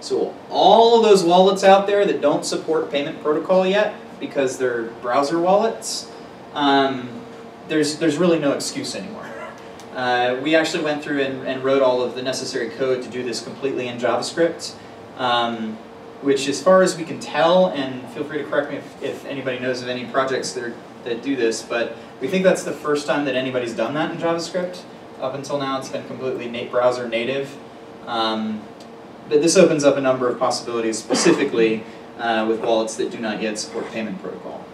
So all of those wallets out there that don't support payment protocol yet, because they're browser wallets, there's really no excuse anymore. We actually went through and wrote all of the necessary code to do this completely in JavaScript, which as far as we can tell, and feel free to correct me if anybody knows of any projects that do this, but we think that's the first time that anybody's done that in JavaScript. Up until now it's been completely browser native. But this opens up a number of possibilities, specifically with wallets that do not yet support payment protocol.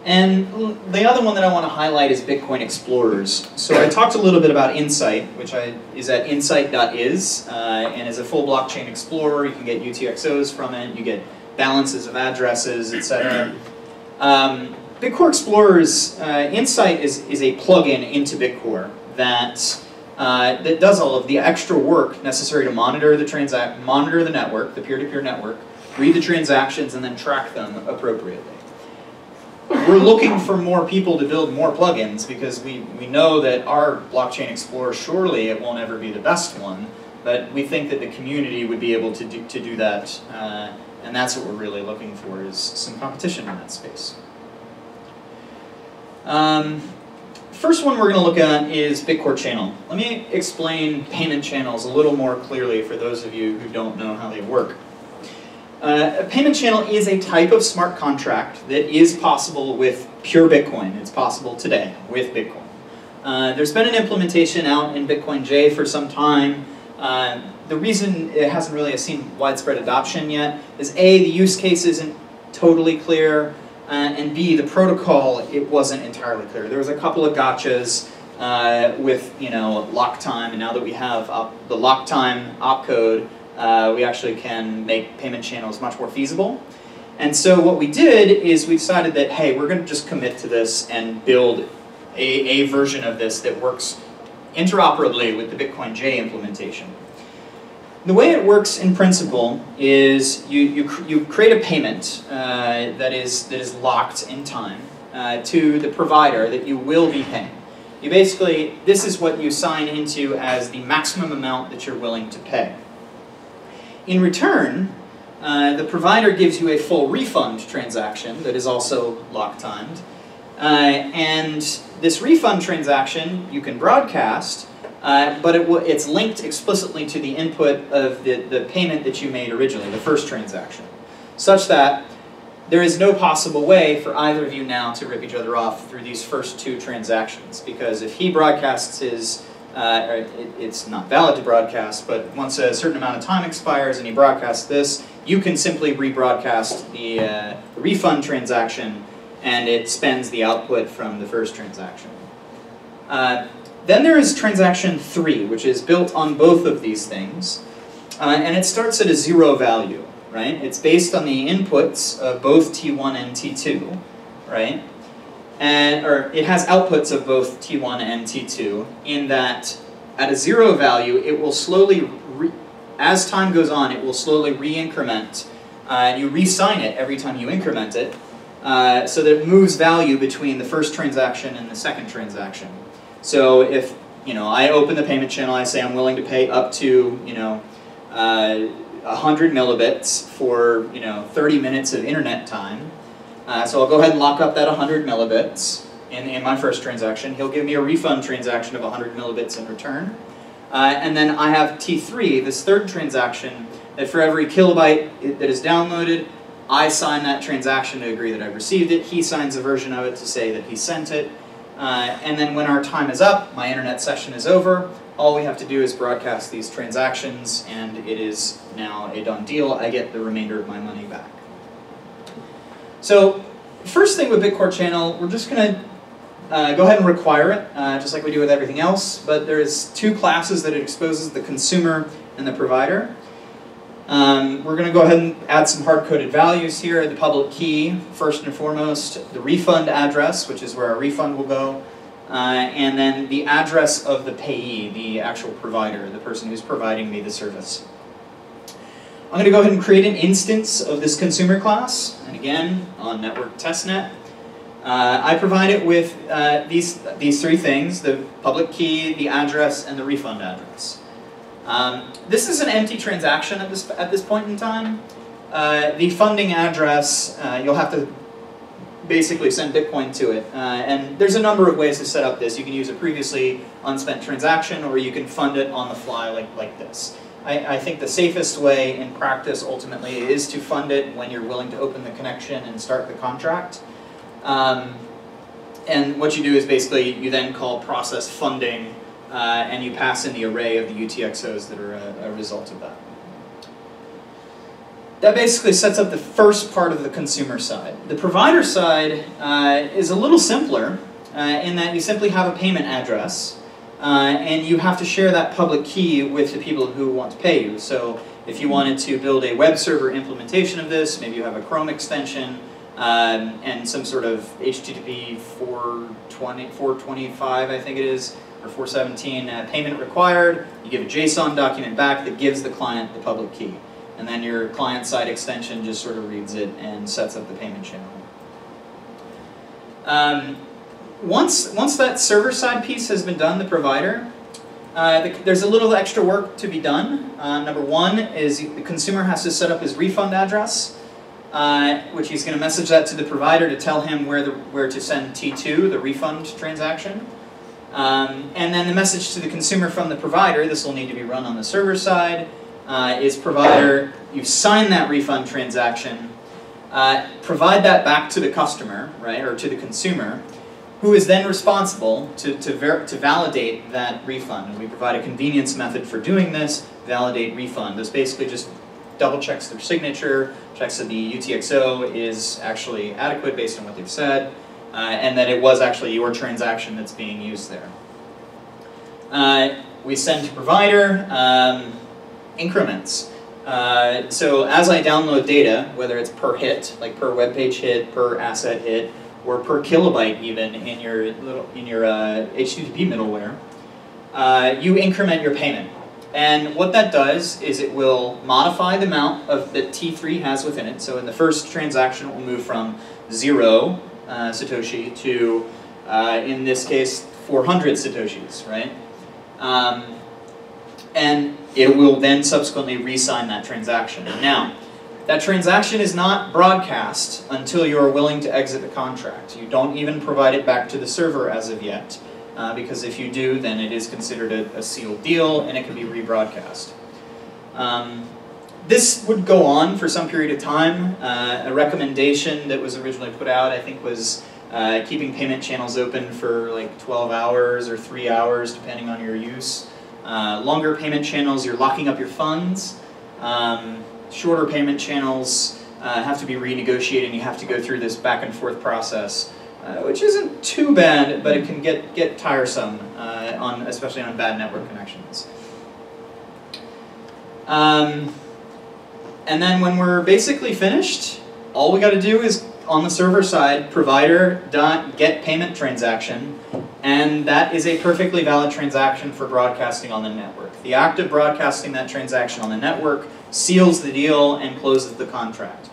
And the other one that I want to highlight is Bitcoin Explorers. So I talked a little bit about Insight, which is at insight.is, and is a full blockchain explorer. You can get UTXOs from it, you get balances of addresses, etc. Bitcore Explorers, Insight is a plugin into Bitcore that does all of the extra work necessary to monitor the network, the peer-to-peer network, read the transactions, and then track them appropriately. We're looking for more people to build more plugins because we know that our blockchain explorer, surely it won't ever be the best one, but we think that the community would be able to do that, and that's what we're really looking for, is some competition in that space. First one we're going to look at is Bitcore channel. Let me explain payment channels a little more clearly for those of you who don't know how they work. A payment channel is a type of smart contract that is possible with pure Bitcoin. It's possible today with Bitcoin. There's been an implementation out in Bitcoin J for some time. The reason it hasn't really seen widespread adoption yet is A, the use case isn't totally clear, and B, the protocol, it wasn't entirely clear. There was a couple of gotchas with, lock time, and now that we have the lock time opcode, we actually can make payment channels much more feasible. And so what we did is we decided that, hey, we're going to just commit to this and build a version of this that works interoperably with the Bitcoin J implementation. The way it works in principle is you create a payment that is locked in time to the provider that you will be paying. This is what you sign into as the maximum amount that you're willing to pay. In return, the provider gives you a full refund transaction that is also lock-timed. And this refund transaction you can broadcast, but it's linked explicitly to the input of the payment that you made originally, the first transaction, such that there is no possible way for either of you now to rip each other off through these first two transactions, because if he broadcasts his it's not valid to broadcast, but once a certain amount of time expires and he broadcasts this, you can simply rebroadcast the refund transaction, and it spends the output from the first transaction. Then there is transaction 3, which is built on both of these things, and it starts at a 0 value, right? It's based on the inputs of both T1 and T2, right? Or it has outputs of both T1 and T2, in that at a 0 value, it will slowly, as time goes on, it will slowly re-increment, and you re-sign it every time you increment it, so that it moves value between the first transaction and the second transaction. So if I open the payment channel, I say I'm willing to pay up to 100 millibits for 30 minutes of internet time. So I'll go ahead and lock up that 100 millibits in my first transaction. He'll give me a refund transaction of 100 millibits in return. And then I have T3, this third transaction, that for every kilobyte that is downloaded, I sign that transaction to agree that I've received it. He signs a version of it to say that he sent it. And then when our time is up, my internet session is over, all we have to do is broadcast these transactions, and it is now a done deal. I get the remainder of my money back. So, first thing with Bitcore channel, we're just going to go ahead and require it, just like we do with everything else, but there's two classes that it exposes, the consumer and the provider. We're going to go ahead and add some hard-coded values here, the public key, first and foremost, the refund address, which is where our refund will go, and then the address of the payee, the actual provider, the person who's providing me the service. I'm going to go ahead and create an instance of this consumer class, and again, on network testnet. I provide it with these three things, the public key, the address, and the refund address. This is an empty transaction at this point in time. The funding address, you'll have to basically send Bitcoin to it. And there's a number of ways to set up this. You can use a previously unspent transaction, or you can fund it on the fly like this. I think the safest way in practice ultimately is to fund it when you're willing to open the connection and start the contract. And what you do is basically you then call process funding, and you pass in the array of the UTXOs that are a result of that. That basically sets up the first part of the consumer side. The provider side is a little simpler in that you simply have a payment address, and you have to share that public key with the people who want to pay you. So if you wanted to build a web server implementation of this, maybe you have a Chrome extension, and some sort of HTTP 425, I think it is, or 417 payment required, you give a JSON document back that gives the client the public key. And then your client-side extension just sort of reads it and sets up the payment channel. Once that server-side piece has been done, the provider, there's a little extra work to be done. Number one is the consumer has to set up his refund address, which he's going to message that to the provider to tell him where to send T2, the refund transaction. And then the message to the consumer from the provider, this will need to be run on the server side, is provider, you sign that refund transaction, provide that back to the customer, right, or to the consumer, who is then responsible to validate that refund. And we provide a convenience method for doing this, validate refund. This basically just double checks their signature, checks that the UTXO is actually adequate based on what they've said, and that it was actually your transaction that's being used there. We send to provider increments. So as I download data, whether it's per hit, like per web page hit, per asset hit, or per kilobyte even in your HTTP middleware, you increment your payment. And what that does is it will modify the amount that T3 has within it. So in the first transaction, it will move from 0 Satoshi to, in this case, 400 Satoshis, right? And it will then subsequently re-sign that transaction. Now, that transaction is not broadcast until you are willing to exit the contract. You don't even provide it back to the server as of yet, because if you do, then it is considered a sealed deal and it can be rebroadcast. This would go on for some period of time. A recommendation that was originally put out, I think, was keeping payment channels open for like 12 hours or 3 hours, depending on your use. Longer payment channels, you're locking up your funds. Shorter payment channels have to be renegotiated, and you have to go through this back and forth process, which isn't too bad, but it can get tiresome, especially on bad network connections. And then when we're basically finished, all we got to do is, on the server side, provider.getPaymentTransaction, and that is a perfectly valid transaction for broadcasting on the network. The act of broadcasting that transaction on the network seals the deal and closes the contract.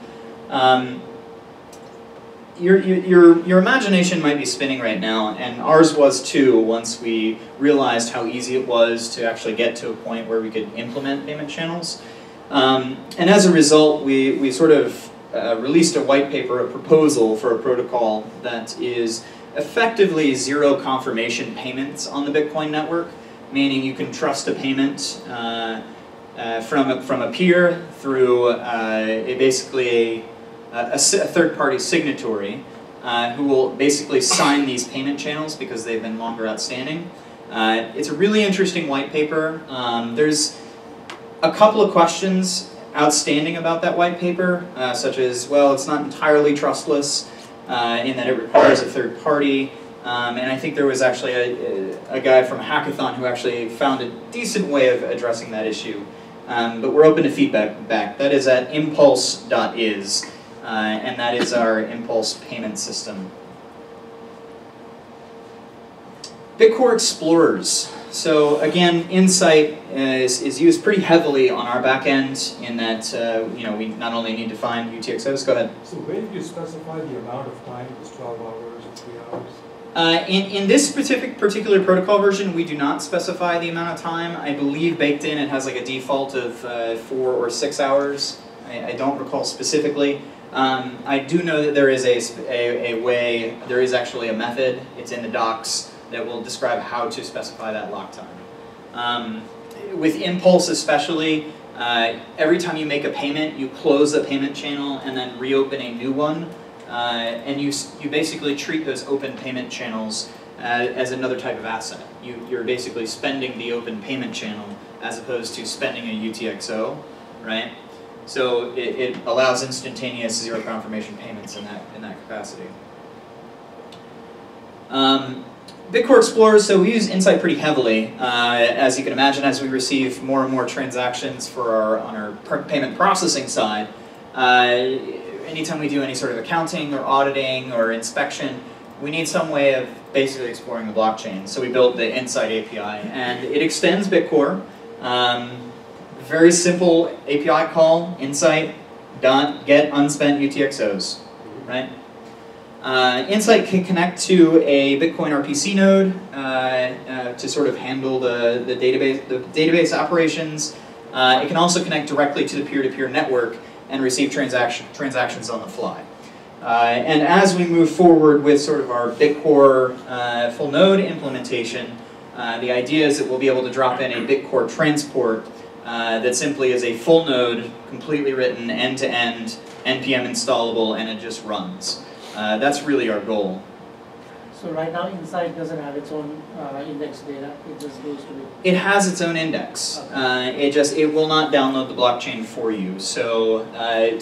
Your imagination might be spinning right now, and ours was too once we realized how easy it was to actually get to a point where we could implement payment channels. And as a result, we sort of released a white paper, a proposal for a protocol that is effectively zero confirmation payments on the Bitcoin network, meaning you can trust a payment from a peer through basically a third-party signatory who will basically sign these payment channels because they've been longer outstanding. It's a really interesting white paper. There's a couple of questions outstanding about that white paper, such as, well, it's not entirely trustless in that it requires a third party. And I think there was actually a guy from Hackathon who actually found a decent way of addressing that issue. But we're open to feedback back. That is at impulse.is, and that is our Impulse payment system. Bitcore Explorers. So again, Insight is used pretty heavily on our back end in that we not only need to find UTXOs. Go ahead. So where did you specify the amount of time? It was 12 hours or 3 hours? In this particular protocol version, we do not specify the amount of time. I believe baked in it has like a default of 4 or 6 hours. I don't recall specifically. I do know that there is a way, there is actually a method, it's in the docs, that will describe how to specify that lock time. With Impulse especially, every time you make a payment, you close the payment channel and then reopen a new one. And you basically treat those open payment channels as another type of asset. You're basically spending the open payment channel as opposed to spending a UTXO, right? So it allows instantaneous zero confirmation payments in that capacity. Bitcore Explorers, so we use Insight pretty heavily. As you can imagine, as we receive more and more transactions on our payment processing side, anytime we do any sort of accounting or auditing or inspection, we need some way of basically exploring the blockchain. So we built the Insight API, and it extends Bitcore. Very simple API call, Insight, get unspent UTXOs, right? Insight can connect to a Bitcoin RPC node to sort of handle the database operations. It can also connect directly to the peer-to-peer network and receive transactions on the fly. And as we move forward with sort of our Bitcore full node implementation, the idea is that we'll be able to drop in a Bitcore transport that simply is a full node, completely written, end-to-end, NPM installable, and it just runs. That's really our goal. So right now, Insight doesn't have its own index data. It just goes to it. It has its own index. Okay. It will not download the blockchain for you. So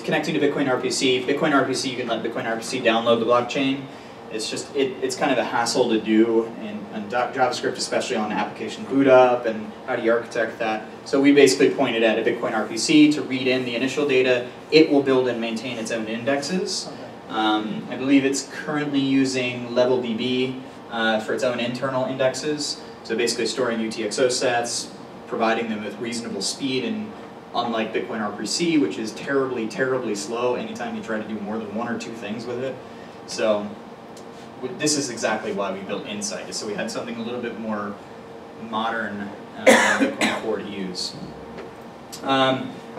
connecting to Bitcoin RPC, you can let Bitcoin RPC download the blockchain. It's just it's kind of a hassle to do in JavaScript, especially on application boot up and how do you architect that. So we basically pointed at a Bitcoin RPC to read in the initial data. It will build and maintain its own indexes. Okay. I believe it's currently using LevelDB for its own internal indexes. So basically storing UTXO sets, providing them with reasonable speed, and unlike Bitcoin RPC, which is terribly, terribly slow anytime you try to do more than 1 or 2 things with it. So this is exactly why we built Insight, so we had something a little bit more modern Bitcoin Core to use.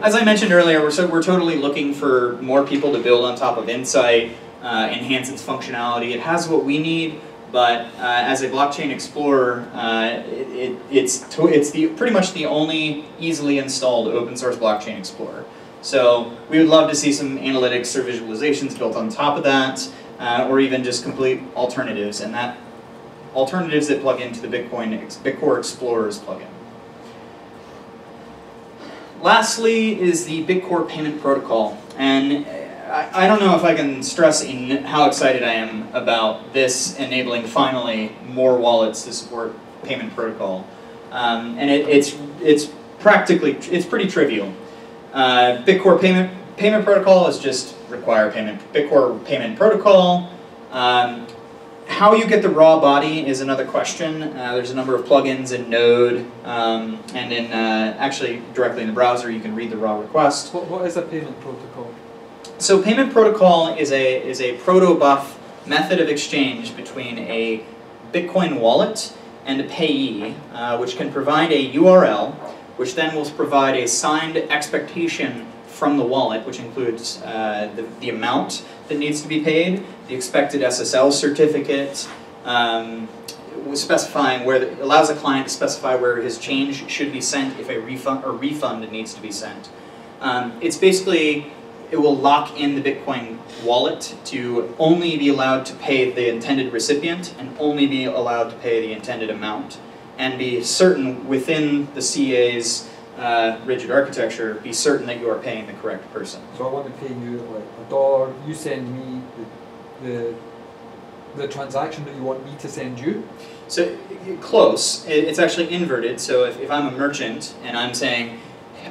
As I mentioned earlier, we're totally looking for more people to build on top of Insight, enhance its functionality. It has what we need, but as a blockchain explorer, it's pretty much the only easily installed open source blockchain explorer. So we would love to see some analytics or visualizations built on top of that, or even just complete alternatives, and alternatives that plug into the Bitcore Explorers plugin. Lastly is the Bitcore payment protocol, and I don't know if I can stress how excited I am about this enabling finally more wallets to support payment protocol, and it's pretty trivial. Bitcore payment protocol is just require payment. Bitcore payment protocol. How you get the raw body is another question. There's a number of plugins in Node, and in actually directly in the browser you can read the raw request. What is a payment protocol? So payment protocol is a proto-buff method of exchange between a Bitcoin wallet and a payee, which can provide a URL, which then will provide a signed expectation from the wallet, which includes the amount that needs to be paid, the expected SSL certificate, specifying allows a client to specify where his change should be sent if a refund needs to be sent. It's basically, it will lock in the Bitcoin wallet to only be allowed to pay the intended recipient and only be allowed to pay the intended amount, and be certain within the CA's rigid architecture, be certain that you are paying the correct person. So I want to pay you like $1, you send me the transaction that you want me to send you? So close. It's actually inverted. So if I'm a merchant and I'm saying,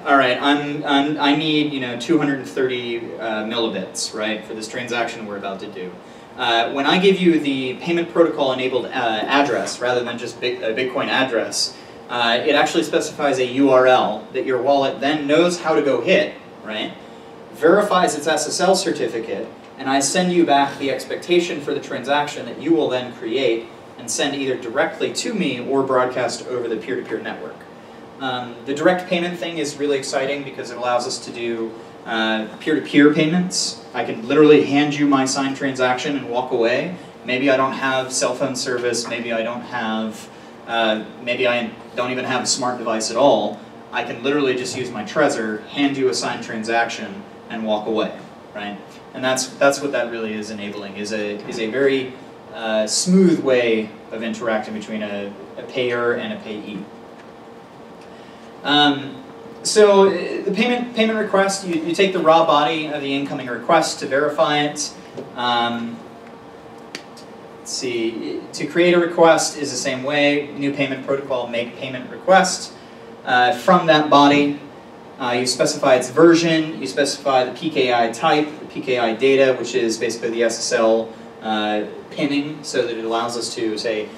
all right, I need 230 millibits, right, for this transaction we're about to do. When I give you the payment protocol enabled address rather than just a Bitcoin address, it actually specifies a URL that your wallet then knows how to go hit, right? Verifies its SSL certificate, and I send you back the expectation for the transaction that you will then create and send either directly to me or broadcast over the peer-to-peer network. The direct payment thing is really exciting because it allows us to do peer-to-peer payments. I can literally hand you my signed transaction and walk away. Maybe I don't have cell phone service, maybe I don't have, maybe I don't even have a smart device at all. I can literally just use my Trezor, hand you a signed transaction, and walk away, right? And that's what that really is enabling, is a very smooth way of interacting between a payer and a payee. So the payment request, you take the raw body of the incoming request to verify it. Let's see, to create a request is the same way. New payment protocol, make payment request. From that body, you specify its version, you specify the PKI type, the PKI data, which is basically the SSL pinning, so that it allows us to say,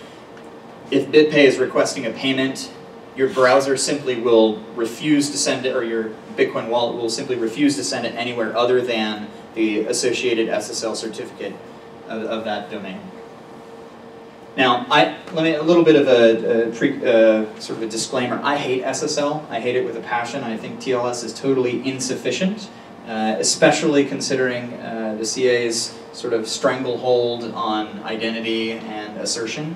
if BitPay is requesting a payment, your browser simply will refuse to send it, or your Bitcoin wallet will simply refuse to send it anywhere other than the associated SSL certificate of that domain. Now, a little bit of a sort of a disclaimer. I hate SSL. I hate it with a passion. I think TLS is totally insufficient, especially considering the CA's sort of stranglehold on identity and assertion.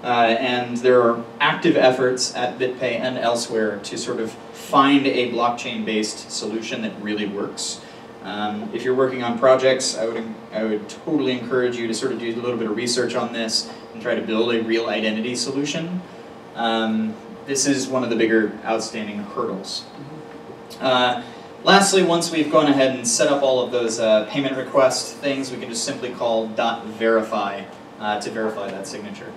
And there are active efforts at BitPay and elsewhere to sort of find a blockchain-based solution that really works. If you're working on projects, I would totally encourage you to sort of do a little bit of research on this and try to build a real identity solution. This is one of the bigger outstanding hurdles. Lastly, once we've gone ahead and set up all of those payment request things, we can just simply call .verify to verify that signature.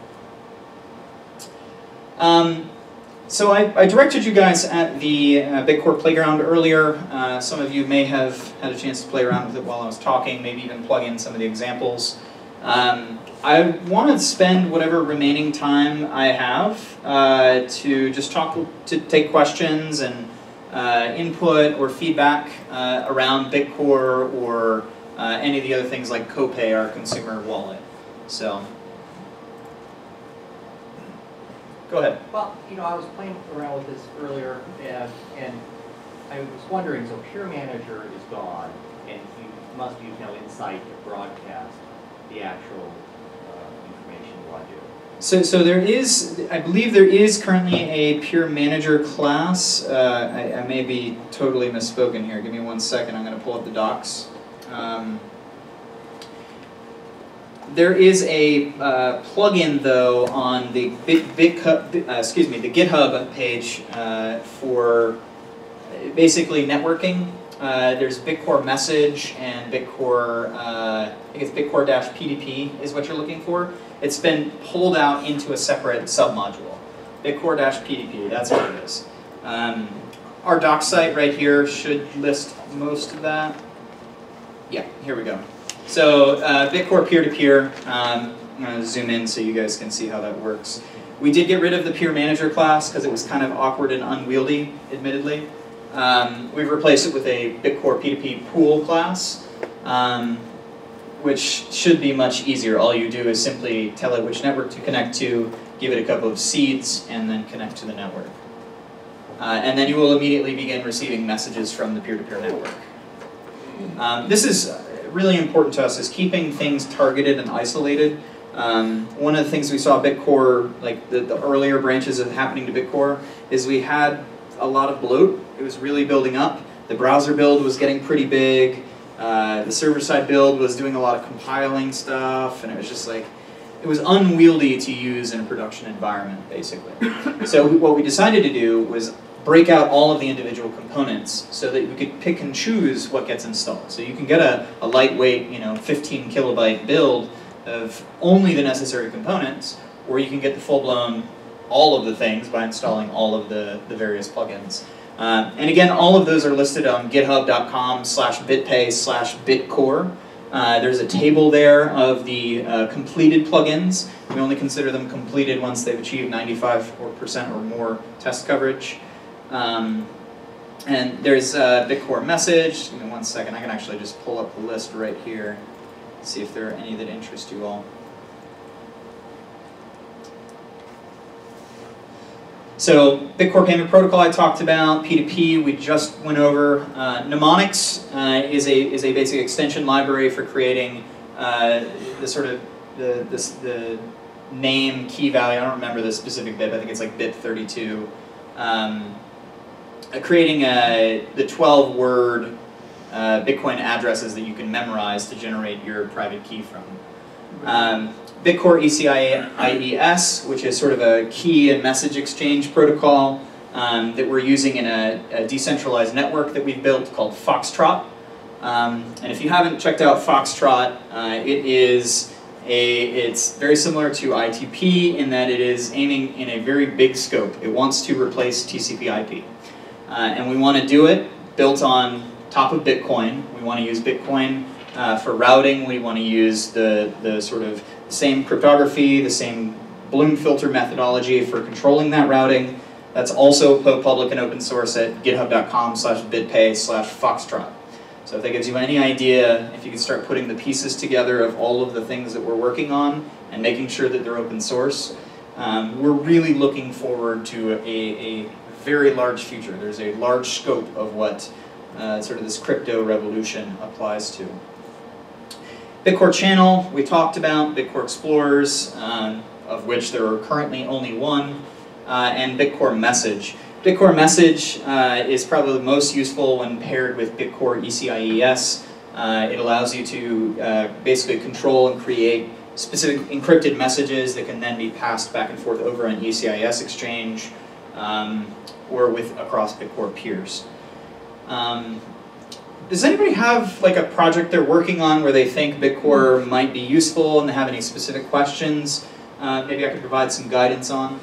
So I directed you guys at the Bitcore Playground earlier. Some of you may have had a chance to play around with it while I was talking, maybe even plug in some of the examples. I want to spend whatever remaining time I have to just take questions and input or feedback around Bitcore or any of the other things like Copay, our consumer wallet. So. Go ahead. Well, I was playing around with this earlier, and I was wondering, so Peer Manager is gone, and you must use now Insight to broadcast the actual information you want to do. So there is, I believe there is currently a Peer Manager class. I may be totally misspoken here. Give me 1 second. I'm going to pull up the docs. There is a plugin though on the the GitHub page for basically networking. There's Bitcore Message and Bitcore, I think it's Bitcore-PDP is what you're looking for. It's been pulled out into a separate submodule. Bitcore-PDP, that's what it is. Our doc site right here should list most of that. Yeah, here we go. So Bitcore peer-to-peer, I'm going to zoom in so you guys can see how that works. We did get rid of the Peer Manager class because it was kind of awkward and unwieldy, admittedly. We've replaced it with a Bitcore P2P pool class, which should be much easier. All you do is simply tell it which network to connect to, give it a couple of seeds, and then connect to the network. And then you will immediately begin receiving messages from the peer-to-peer network. This is really important to us, is keeping things targeted and isolated. One of the things we saw Bitcore, like the earlier branches of happening to Bitcore, is we had a lot of bloat. It was really building up. The browser build was getting pretty big. The server-side build was doing a lot of compiling stuff, and it was just like, it was unwieldy to use in a production environment, basically. So what we decided to do was break out all of the individual components so that we could pick and choose what gets installed. So you can get a lightweight, 15 kilobyte build of only the necessary components, or you can get the full-blown all of the things by installing all of the various plugins. And again, all of those are listed on github.com/bitpay/bitcore. There's a table there of the completed plugins. We only consider them completed once they've achieved 95% or more test coverage. And there's Bitcore Message. Give me 1 second. I can actually just pull up the list right here. see if there are any that interest you all. So Bitcore payment protocol I talked about, P2P we just went over. Mnemonics is a basic extension library for creating the name key value. I don't remember the specific bit, but I think it's like bit 32. Creating the 12-word Bitcoin addresses that you can memorize to generate your private key from. Bitcore ECIES, which is sort of a key and message exchange protocol that we're using in a decentralized network that we've built called Foxtrot. And if you haven't checked out Foxtrot, it's very similar to ITP in that it is aiming in a very big scope. It wants to replace TCP/IP. And we want to do it built on top of Bitcoin. We want to use Bitcoin for routing. We want to use the sort of same cryptography, the same Bloom filter methodology for controlling that routing. That's also public and open source at github.com/bitpay/foxtrot. So if that gives you any idea, if you can start putting the pieces together of all of the things that we're working on and making sure that they're open source, we're really looking forward to a very large future. There's a large scope of what sort of this crypto revolution applies to. Bitcore channel, we talked about, Bitcore Explorers, of which there are currently only one, and Bitcore message. Bitcore message is probably the most useful when paired with Bitcore ECIES. It allows you to basically control and create specific encrypted messages that can then be passed back and forth over an ECIS exchange or across Bitcore peers. Does anybody have like a project they're working on where they think Bitcore might be useful and they have any specific questions? Maybe I could provide some guidance on.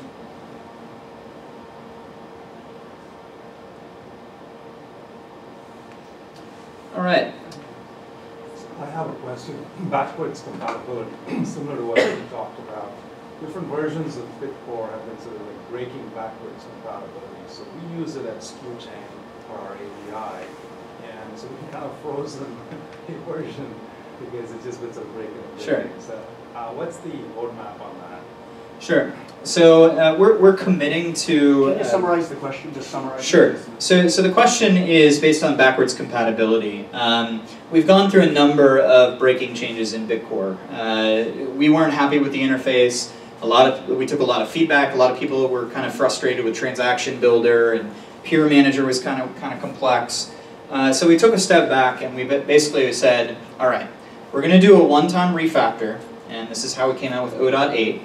All right. I have a question. Backwards compatibility, similar to what we talked about. Different versions of Bitcore have been sort of like breaking backwards compatibility. So we use it at ScrewChain for our API. And so we kind of frozen a version because it's just been so breaking and breaking. Sure. So what's the roadmap on that? Sure. So we're committing to... Can you summarize the question? Just summarize. Sure. So the question is based on backwards compatibility. We've gone through a number of breaking changes in Bitcore. We weren't happy with the interface. We took a lot of feedback. A lot of people were kind of frustrated with Transaction Builder, and Peer Manager was kind of complex. So we took a step back and we basically said, all right, we're going to do a one-time refactor, and this is how we came out with 0.8.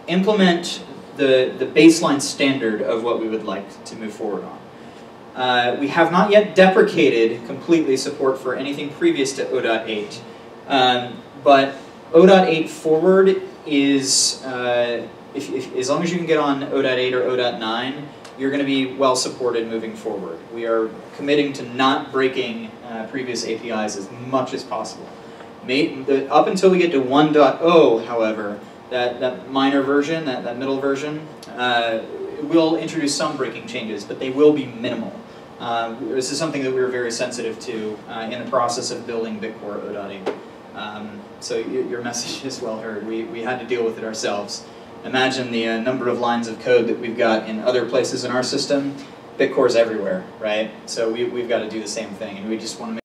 Implement the baseline standard of what we would like to move forward on. We have not yet deprecated completely support for anything previous to 0.8, but 0.8 forward is, as long as you can get on 0.8 or 0.9, you're going to be well supported moving forward. We are committing to not breaking previous APIs as much as possible. Up until we get to 1.0, however, that minor version, that middle version, will introduce some breaking changes, but they will be minimal. This is something that we were very sensitive to in the process of building Bitcore 0.8. So your message is well heard. We had to deal with it ourselves. Imagine the number of lines of code that we've got in other places in our system. Bitcore's everywhere, right? So we've got to do the same thing, and we just want to make